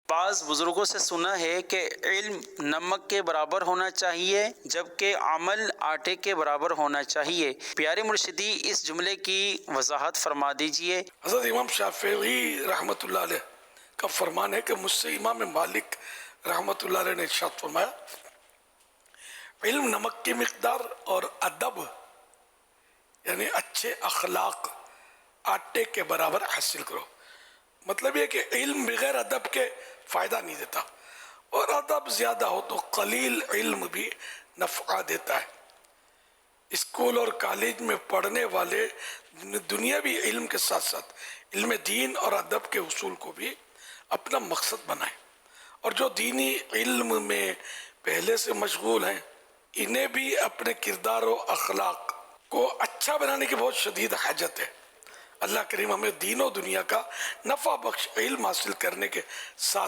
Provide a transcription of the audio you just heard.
بعض بزرگوں سے سنا ہے کہ علم نمک کے برابر ہونا چاہیے جبکہ عمل آٹے کے برابر ہونا چاہیے۔ پیارے مرشدی اس جملے کی وضاحت فرما دیجئے۔ حضرت امام شافعی رحمۃ اللہ علیہ کا فرمان ہے کہ مجھ سے امام مالک رحمۃ اللہ علیہ نے ارشاد فرمایا، علم نمک کی مقدار اور ادب یعنی اچھے اخلاق آٹے کے برابر حاصل کرو۔ مطلب یہ کہ علم بغیر ادب کے فائدہ نہیں دیتا، اور ادب زیادہ ہو تو قلیل علم بھی نفع دیتا ہے۔ اسکول اور کالج میں پڑھنے والے دنیاوی علم کے ساتھ ساتھ علم دین اور ادب کے اصول کو بھی اپنا مقصد بنائیں، اور جو دینی علم میں پہلے سے مشغول ہیں انہیں بھی اپنے کردار و اخلاق کو اچھا بنانے کی بہت شدید حاجت ہے۔ اللہ کریم ہمیں دین و دنیا کا نفع بخش علم حاصل کرنے کے ساتھ